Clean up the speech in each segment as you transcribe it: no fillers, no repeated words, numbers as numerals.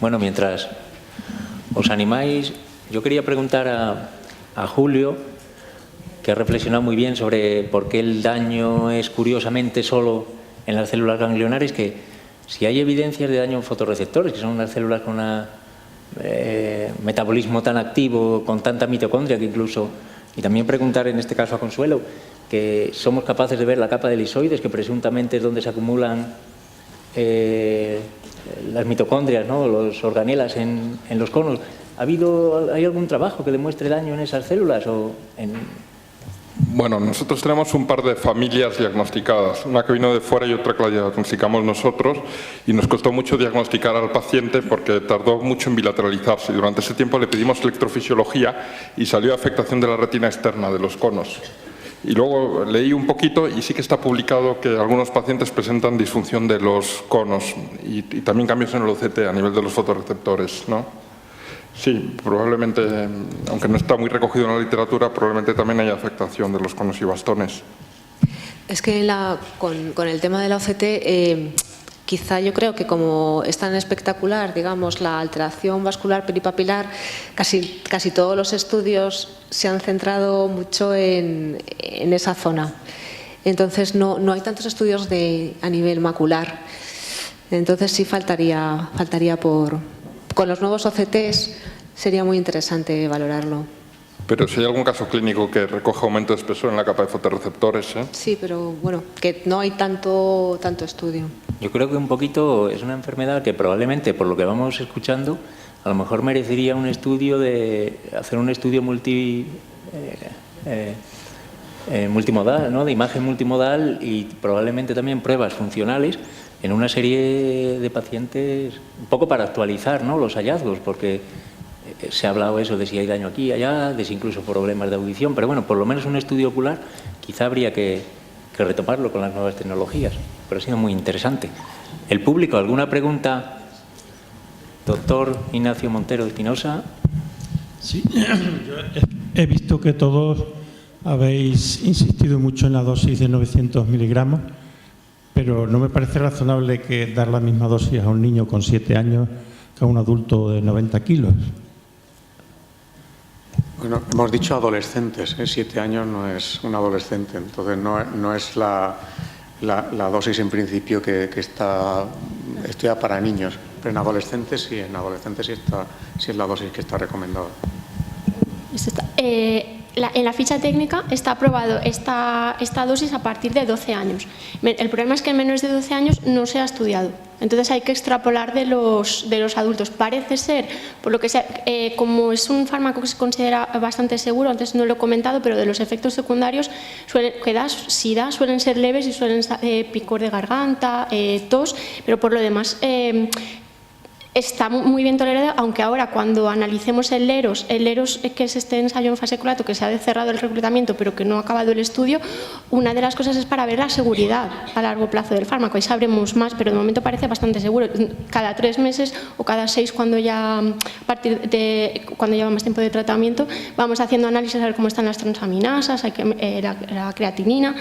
Bueno, mientras os animáis, yo quería preguntar a Julio, que ha reflexionado muy bien sobre por qué el daño es curiosamente solo en las células ganglionares, que si hay evidencias de daño en fotorreceptores, que son unas células con un metabolismo tan activo, con tanta mitocondria que incluso, y también preguntar en este caso a Consuelo, que somos capaces de ver la capa de lisoides, que presuntamente es donde se acumulan las mitocondrias, ¿no?, los organelas en los conos. ¿Hay algún trabajo que demuestre daño en esas células? Bueno, nosotros tenemos un par de familias diagnosticadas, una que vino de fuera y otra que la diagnosticamos nosotros, y nos costó mucho diagnosticar al paciente porque tardó mucho en bilateralizarse. Durante ese tiempo le pedimos electrofisiología y salió afectación de la retina externa de los conos. Y luego leí un poquito y sí que está publicado que algunos pacientes presentan disfunción de los conos y también cambios en el OCT a nivel de los fotorreceptores, ¿no? Sí, probablemente, aunque no está muy recogido en la literatura, probablemente también haya afectación de los conos y bastones. Es que con el tema de la OCT, quizá yo creo que como es tan espectacular, digamos, la alteración vascular peripapilar, casi todos los estudios se han centrado mucho en esa zona. Entonces no hay tantos estudios a nivel macular. Entonces sí faltaría con los nuevos OCTs sería muy interesante valorarlo. Pero si hay algún caso clínico que recoja aumento de espesor en la capa de fotorreceptores, ¿eh? Sí, pero bueno, que no hay tanto estudio. Yo creo que un poquito es una enfermedad que probablemente, por lo que vamos escuchando, a lo mejor merecería un estudio hacer un estudio multimodal, ¿no?, de imagen multimodal, y probablemente también pruebas funcionales en una serie de pacientes, un poco para actualizar, ¿no?, los hallazgos, porque se ha hablado eso de si hay daño aquí y allá, de si incluso problemas de audición, pero bueno, por lo menos un estudio ocular quizá habría que retomarlo con las nuevas tecnologías, pero ha sido muy interesante. ¿El público, alguna pregunta? Doctor Ignacio Montero Espinosa. Sí, yo he visto que todos habéis insistido mucho en la dosis de 900 miligramos, pero no me parece razonable que dar la misma dosis a un niño con 7 años que a un adulto de 90 kilos. Bueno, hemos dicho adolescentes, 7 años no es un adolescente, entonces no es la dosis en principio que está estudiada para niños, pero en adolescentes sí es la dosis que está recomendada. En la ficha técnica está aprobado esta dosis a partir de 12 años. El problema es que en menores de 12 años no se ha estudiado. Entonces hay que extrapolar de los adultos. Parece ser, por lo que sea, como es un fármaco que se considera bastante seguro, antes no lo he comentado, pero de los efectos secundarios si da, suelen ser leves y suelen ser picor de garganta, tos, pero por lo demás está muy bien tolerada, aunque ahora cuando analicemos el LEROS, que es este ensayo en fase colato, que se ha cerrado el reclutamiento pero que no ha acabado el estudio, una de las cosas es para ver la seguridad a largo plazo del fármaco. Ahí sabremos más, pero de momento parece bastante seguro. Cada 3 meses o cada 6, cuando ya lleva más tiempo de tratamiento, vamos haciendo análisis a ver cómo están las transaminasas, la creatinina.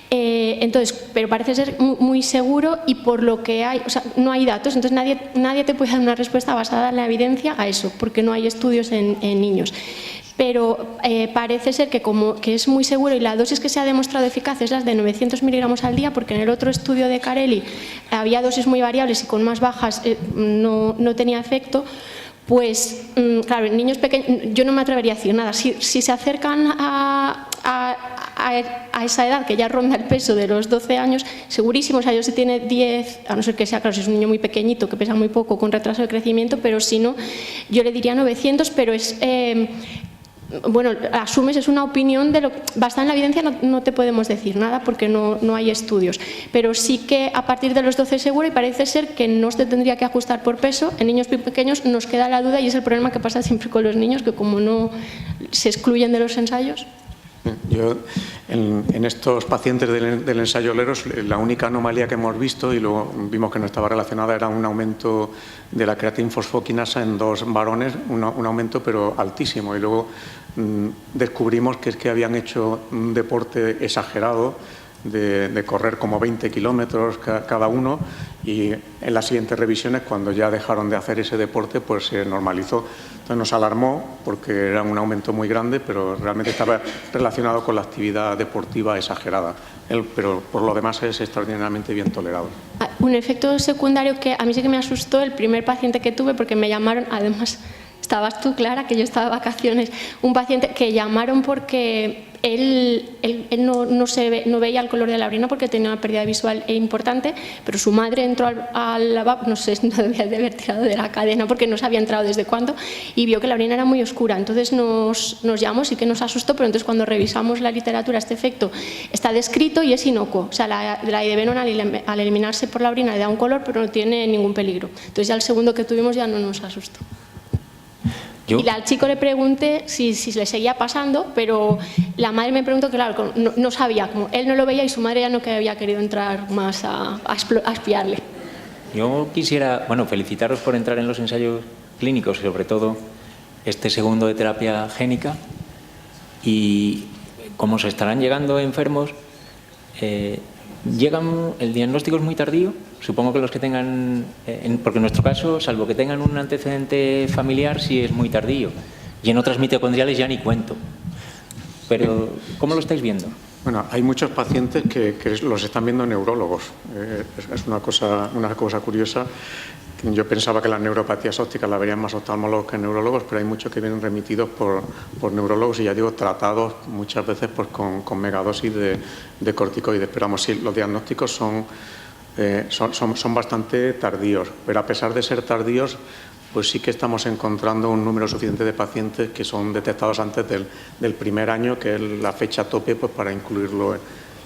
Entonces, pero parece ser muy seguro, y por lo que hay, o sea, no hay datos, entonces nadie te puede dar una respuesta basada en la evidencia a eso, porque no hay estudios en niños. Pero parece ser que es muy seguro, y la dosis que se ha demostrado eficaz es la de 900 miligramos al día, porque en el otro estudio de Carelli había dosis muy variables y con más bajas no tenía efecto. Pues claro, en niños pequeños yo no me atrevería a decir nada. Si se acercan a esa edad que ya ronda el peso de los 12 años, segurísimo. O sea, yo si tiene 10, a no ser que sea, claro, si es un niño muy pequeñito que pesa muy poco con retraso de crecimiento, pero si no, yo le diría 900, pero es... bueno, asumes, es una opinión de lo basada en la evidencia, no te podemos decir nada porque no hay estudios, pero sí que a partir de los 12 seguro, y parece ser que no se tendría que ajustar por peso. En niños muy pequeños nos queda la duda, y es el problema que pasa siempre con los niños, que como no se excluyen de los ensayos. Yo, en estos pacientes del ensayo LEROS, la única anomalía que hemos visto, y luego vimos que no estaba relacionada, era un aumento de la creatinfosfoquinasa en 2 varones, un aumento pero altísimo, y luego descubrimos que es que habían hecho un deporte exagerado de correr como 20 kilómetros cada uno, y en las siguientes revisiones, cuando ya dejaron de hacer ese deporte, pues se normalizó. Entonces nos alarmó porque era un aumento muy grande, pero realmente estaba relacionado con la actividad deportiva exagerada. Pero por lo demás es extraordinariamente bien tolerado. Un efecto secundario que a mí sí que me asustó, el primer paciente que tuve, porque me llamaron, además estabas tú, Clara, que yo estaba de vacaciones, un paciente que llamaron porque él no veía el color de la orina porque tenía una pérdida visual importante, pero su madre entró al lavabo, no sé, no debía de haber tirado de la cadena porque no se había entrado desde cuándo, y vio que la orina era muy oscura. Entonces nos llamó, sí que nos asustó, pero entonces cuando revisamos la literatura, este efecto está descrito y es inocuo. O sea, la idebenona al eliminarse por la orina le da un color, pero no tiene ningún peligro. Entonces ya el segundo que tuvimos ya no nos asustó. Y al chico le pregunté si le seguía pasando, pero la madre me preguntó que, claro, no sabía, como él no lo veía y su madre ya no había querido entrar más a espiarle. Yo quisiera, felicitaros por entrar en los ensayos clínicos, sobre todo este segundo de terapia génica, y como se estarán llegando enfermos, el diagnóstico es muy tardío. Supongo que los que tengan, porque en nuestro caso, salvo que tengan un antecedente familiar, sí es muy tardío. Y en otras mitocondriales ya ni cuento. Pero, ¿cómo lo estáis viendo? Bueno, hay muchos pacientes que los están viendo neurólogos. Es una cosa curiosa. Yo pensaba que las neuropatías ópticas las verían más oftalmólogos que neurólogos, pero hay muchos que vienen remitidos por neurólogos y, ya digo, tratados muchas veces pues, con megadosis de corticoides. Pero vamos, sí, los diagnósticos son bastante tardíos, pero a pesar de ser tardíos, pues sí que estamos encontrando un número suficiente de pacientes que son detectados antes del primer año, que es la fecha tope pues, para incluirlo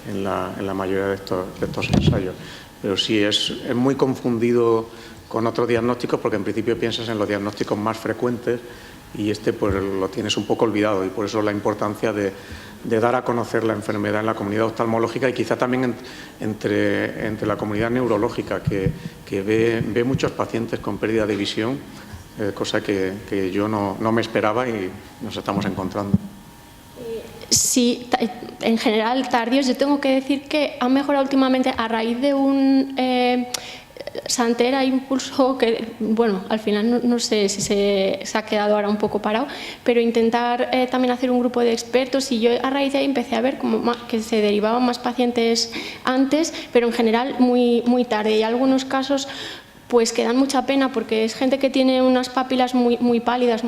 en la mayoría de estos ensayos. Pero sí, es muy confundido con otros diagnósticos, porque en principio piensas en los diagnósticos más frecuentes y pues lo tienes un poco olvidado, y por eso la importancia de dar a conocer la enfermedad en la comunidad oftalmológica y quizá también entre la comunidad neurológica, que ve muchos pacientes con pérdida de visión, cosa que yo no me esperaba y nos estamos encontrando. Sí, en general tardíos. Yo tengo que decir que han mejorado últimamente a raíz de un Santera impulsó que, bueno, al final no sé si se ha quedado ahora un poco parado, pero intentar también hacer un grupo de expertos, y yo a raíz de ahí empecé a ver como que se derivaban más pacientes antes, pero en general muy tarde, y algunos casos pues que dan mucha pena porque es gente que tiene unas papilas muy pálidas,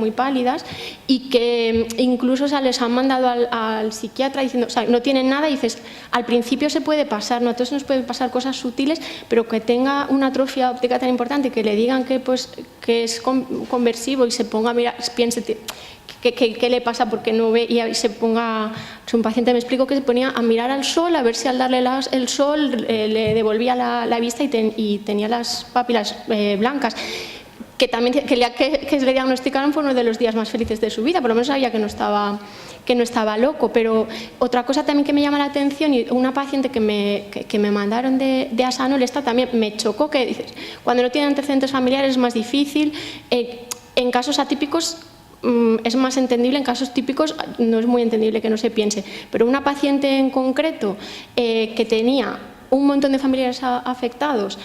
y que incluso les han mandado al psiquiatra diciendo, o sea, no tienen nada, y dices, al principio se puede pasar, ¿no? Entonces nos pueden pasar cosas sutiles, pero que tenga una atrofia óptica tan importante, que le digan que es conversivo y se ponga a mirar, piense ¿qué le pasa? Porque no ve, y se ponga... Un paciente me explicó que se ponía a mirar al sol, a ver si al darle el sol le devolvía la vista y tenía las papilas blancas. Que le diagnosticaron fue uno de los días más felices de su vida, por lo menos sabía que no estaba loco. Pero otra cosa también que me llama la atención, y una paciente que me mandaron de Asanol, esta también me chocó, que dices, cuando no tiene antecedentes familiares es más difícil, en casos atípicos es más entendible, en casos típicos no es muy entendible que no se piense. Pero una paciente en concreto que tenía un montón de familiares afectados,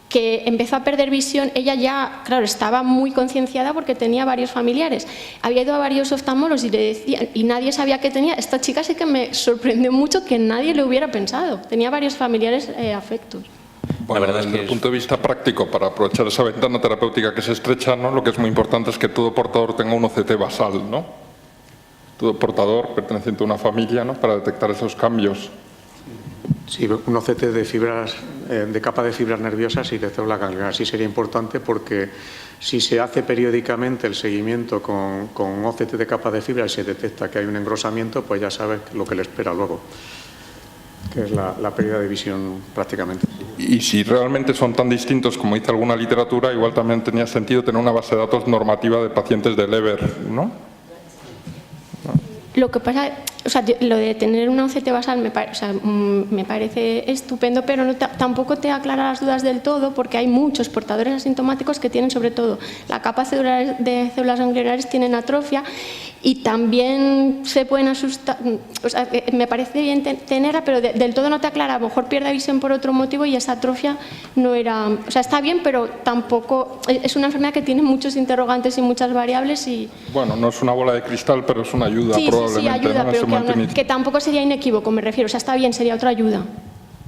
que empezó a perder visión, ella ya, claro, estaba muy concienciada porque tenía varios familiares. Había ido a varios oftalmólogos y le decían, y nadie sabía qué tenía. Esta chica sí que me sorprendió mucho, que nadie le hubiera pensado. Tenía varios familiares afectos. Bueno, desde el punto de vista práctico, para aprovechar esa ventana terapéutica que se estrecha, ¿no? Lo que es muy importante es que todo portador tenga un OCT basal, ¿no? Todo portador perteneciente a una familia, ¿no? Para detectar esos cambios. Sí, un OCT de fibras, de capa de fibras nerviosas y de célula ganglionar. Sí sería importante, porque si se hace periódicamente el seguimiento con OCT de capa de fibra y se detecta que hay un engrosamiento, pues ya sabes lo que le espera luego, que es la pérdida de visión prácticamente. Y si realmente son tan distintos como dice alguna literatura, igual también tenía sentido tener una base de datos normativa de pacientes de Leber, ¿no? Lo que pasa, o sea, lo de tener una OCT basal me parece estupendo, pero tampoco te aclara las dudas del todo, porque hay muchos portadores asintomáticos que tienen, sobre todo la capa de células ganglionares, tienen atrofia, Y también se pueden asustar, o sea, me parece bien tenerla, pero del todo no te aclara, a lo mejor pierde visión por otro motivo y esa atrofia no era, o sea, está bien, pero tampoco, es una enfermedad que tiene muchos interrogantes y muchas variables y... Bueno, no es una bola de cristal, pero es una ayuda probablemente. Sí, ayuda, ¿no? pero que tampoco sería inequívoco, me refiero, o sea, está bien, sería otra ayuda.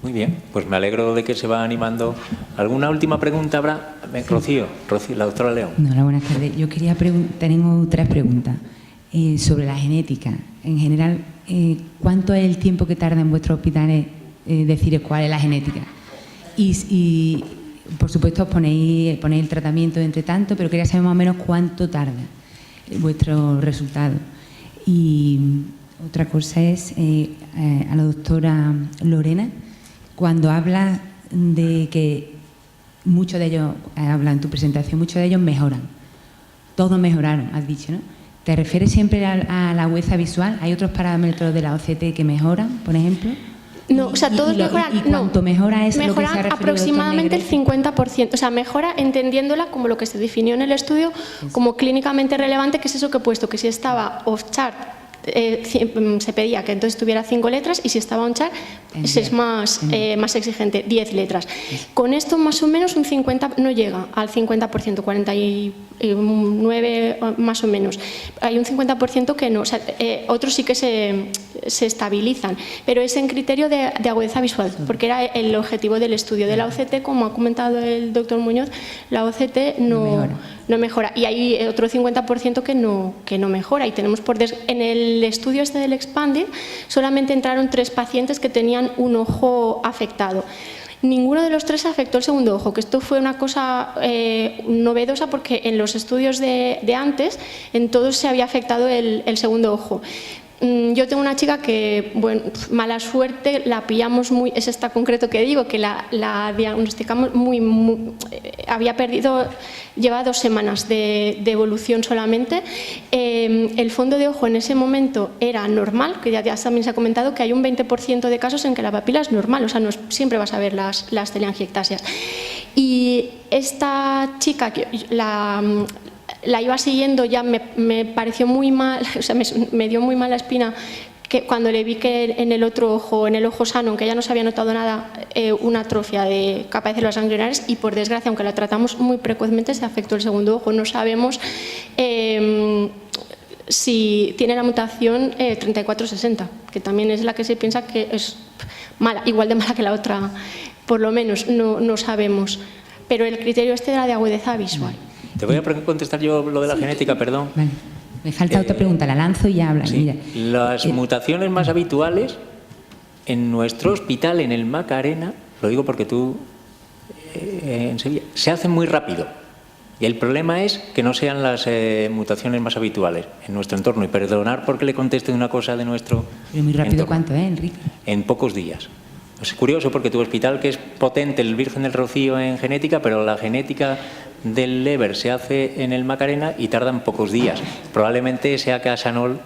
Muy bien, pues me alegro de que se va animando. ¿Alguna última pregunta habrá? Rocío, la doctora León. Hola, buenas tardes. Yo quería tenemos 3 preguntas sobre la genética. En general, ¿cuánto es el tiempo que tarda en vuestros hospitales decir cuál es la genética? Y por supuesto, ponéis el tratamiento entre tanto, pero quería saber más o menos cuánto tarda vuestro resultado. Y otra cosa es, a la doctora Lorena, cuando habla de que muchos de ellos, habla en tu presentación, muchos de ellos mejoran. Todos mejoraron, has dicho, ¿no? ¿Te refieres siempre a la agudeza visual? ¿Hay otros parámetros de la OCT que mejoran, por ejemplo? No, o sea, todos mejoran. ¿Y cuánto mejora es lo que se ha mejoran referido aproximadamente el 50%. O sea, mejora entendiéndola como lo que se definió en el estudio como clínicamente relevante, que es eso que he puesto, que si estaba off-chart se pedía que entonces tuviera 5 letras y si estaba on-chart es más exigente, 10 letras. Con esto más o menos un 50% no llega al 50%, 49 más o menos. Hay un 50% que no, o sea, otros sí que se estabilizan, pero es en criterio de agudeza visual, porque era el objetivo del estudio de la OCT, como ha comentado el doctor Muñoz, la OCT no mejora. Y hay otro 50% que no mejora. Y tenemos en el estudio este del Expanded solamente entraron 3 pacientes que tenían un ojo afectado. Ninguno de los 3 afectó el segundo ojo, que esto fue una cosa novedosa porque en los estudios de antes, en todos se había afectado el segundo ojo. Yo tengo una chica que, bueno, mala suerte, la pillamos muy, es esta concreto que digo, que la diagnosticamos muy había perdido, lleva 2 semanas de evolución solamente. El fondo de ojo en ese momento era normal, que ya también se ha comentado que hay un 20% de casos en que la papila es normal, o sea, no siempre vas a ver las telangiectasias. Y esta chica, la iba siguiendo, ya me pareció muy mal, o sea, me dio muy mala espina que cuando le vi que en el otro ojo, en el ojo sano, aunque ya no se había notado nada, una atrofia de capa de células ganglionares y por desgracia, aunque la tratamos muy precozmente, se afectó el segundo ojo. No sabemos si tiene la mutación 3460, que también es la que se piensa que es mala, igual de mala que la otra, por lo menos, no sabemos. Pero el criterio este era de agudeza visual. Te voy a contestar yo lo de la genética, perdón. Vale. Me falta otra pregunta, la lanzo y ya habla. Sí. Mira. Las mutaciones más habituales en nuestro hospital, en el Macarena, lo digo porque tú en Sevilla, se hacen muy rápido. Y el problema es que no sean las mutaciones más habituales en nuestro entorno. Y perdonar porque le conteste una cosa de nuestro Pero muy rápido, entorno. ¿cuánto, Enrique? En pocos días. Es curioso porque tu hospital, que es potente, el Virgen del Rocío en genética, pero la genética del Leber se hace en el Macarena y tardan pocos días. Probablemente sea Casanol.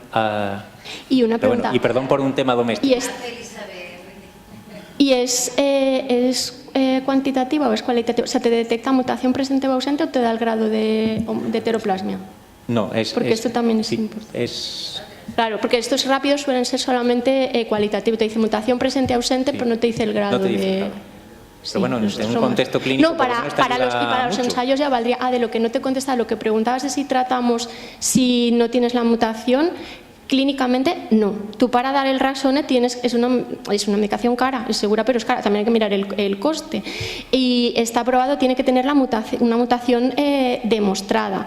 Y una pregunta. Bueno, y perdón por un tema doméstico. ¿Y es cuantitativa o es cualitativa? O sea, ¿te detecta mutación presente o ausente o te da el grado de heteroplasmia? No, porque esto también es importante. Claro, porque estos rápidos suelen ser solamente cualitativos. Te dice mutación presente o ausente, pero no te dice el grado de... Pero bueno, en un contexto clínico... No, para los ensayos ya valdría... de lo que no te contestaba, lo que preguntabas de si tratamos si no tienes la mutación, clínicamente no. Tú para dar el Raxone es una medicación cara, es segura pero es cara, también hay que mirar el coste. Y está aprobado, tiene que tener una mutación demostrada.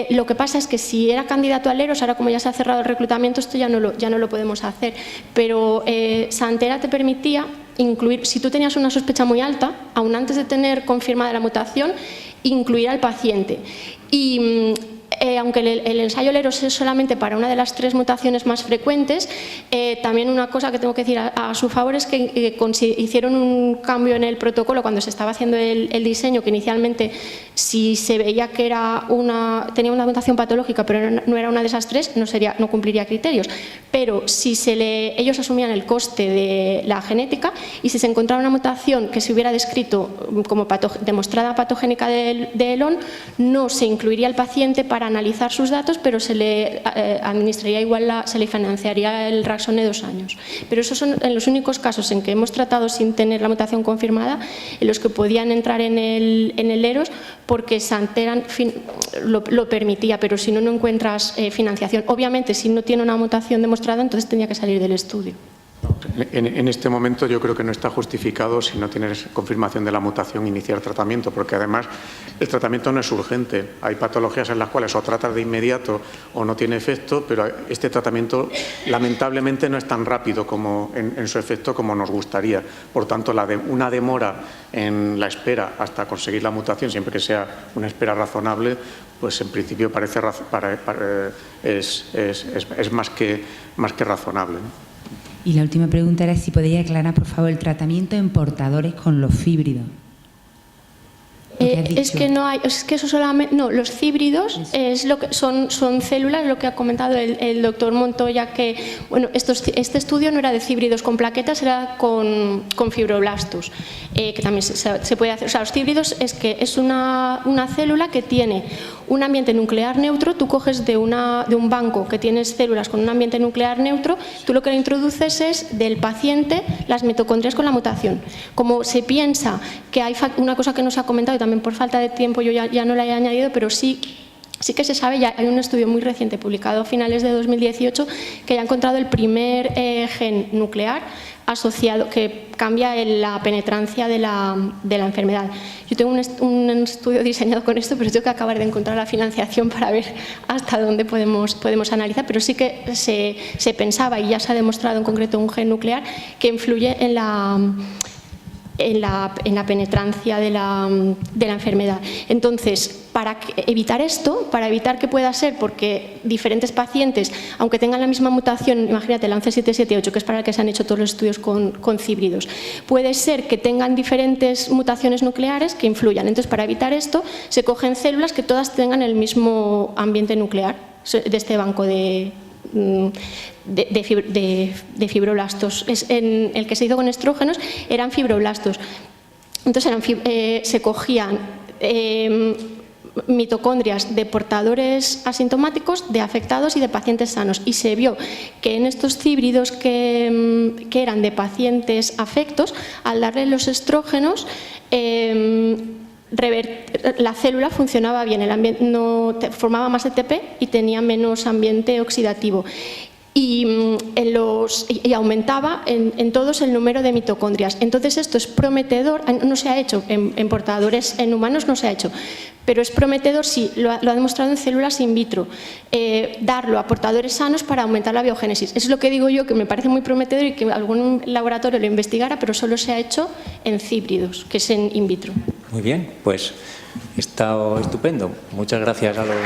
Lo que pasa es que si era candidato a Leros, ahora como ya se ha cerrado el reclutamiento, esto ya no lo podemos hacer. Pero Santera te permitía incluir, si tú tenías una sospecha muy alta, aún antes de tener confirmada la mutación, incluir al paciente. Y aunque el ensayo Leros es solamente para una de las 3 mutaciones más frecuentes, también una cosa que tengo que decir a su favor es que hicieron un cambio en el protocolo cuando se estaba haciendo el diseño, que inicialmente si se veía que tenía una mutación patológica pero no era una de esas 3, no cumpliría criterios. Pero si ellos asumían el coste de la genética y si se encontraba una mutación que se hubiera descrito como demostrada patogénica de Elon, no se incluiría al paciente para analizar sus datos, pero se le administraría igual, se le financiaría el Raxone 2 años. Pero esos son en los únicos casos en que hemos tratado sin tener la mutación confirmada, en los que podían entrar en el EROS, porque Santer lo permitía, pero si no, no encuentras financiación. Obviamente, si no tiene una mutación demostrada, entonces tendría que salir del estudio. En este momento yo creo que no está justificado, si no tienes confirmación de la mutación, iniciar tratamiento, porque además el tratamiento no es urgente. Hay patologías en las cuales o tratas de inmediato o no tiene efecto, pero este tratamiento lamentablemente no es tan rápido como en su efecto como nos gustaría. Por tanto, una demora en la espera hasta conseguir la mutación, siempre que sea una espera razonable, pues en principio es más que razonable, ¿no? Y la última pregunta era si podría aclarar, por favor, el tratamiento en portadores con los fíbridos. Es que no hay, es que eso solamente, no, los fíbridos es lo que son células, lo que ha comentado el doctor Montoya, que bueno, este estudio no era de fíbridos con plaquetas, era con fibroblastos, que también se puede hacer. O sea, los fíbridos es que es una célula que tiene un ambiente nuclear neutro. Tú coges de un banco que tienes células con un ambiente nuclear neutro, tú lo que le introduces es del paciente las mitocondrias con la mutación. Como se piensa que hay una cosa que no se ha comentado, y también por falta de tiempo yo ya no la he añadido, pero sí que se sabe, ya hay un estudio muy reciente publicado a finales de 2018 que ya ha encontrado el primer gen nuclear asociado que cambia la penetrancia de la enfermedad. Yo tengo un estudio diseñado con esto, pero tengo que acabar de encontrar la financiación para ver hasta dónde podemos analizar, pero sí que se pensaba, y ya se ha demostrado en concreto un gen nuclear que influye en la penetrancia de la enfermedad. Entonces, para evitar esto, para evitar que pueda ser, porque diferentes pacientes, aunque tengan la misma mutación, imagínate la 11778, que es para el que se han hecho todos los estudios con híbridos, puede ser que tengan diferentes mutaciones nucleares que influyan. Entonces, para evitar esto, se cogen células que todas tengan el mismo ambiente nuclear de este banco de fibroblastos. En el que se hizo con estrógenos eran fibroblastos. Entonces se cogían mitocondrias de portadores asintomáticos, de afectados y de pacientes sanos, y se vio que en estos híbridos que eran de pacientes afectos, al darle los estrógenos, la célula funcionaba bien, el ambiente formaba más ATP y tenía menos ambiente oxidativo. Y aumentaba en todos el número de mitocondrias. Entonces esto es prometedor, no se ha hecho en portadores, en humanos no se ha hecho, pero es prometedor, sí, lo ha demostrado en células in vitro, darlo a portadores sanos para aumentar la biogénesis. Eso es lo que digo yo, que me parece muy prometedor y que algún laboratorio lo investigara, pero solo se ha hecho en híbridos, que es en in vitro. Muy bien, pues está estupendo. Muchas gracias a los...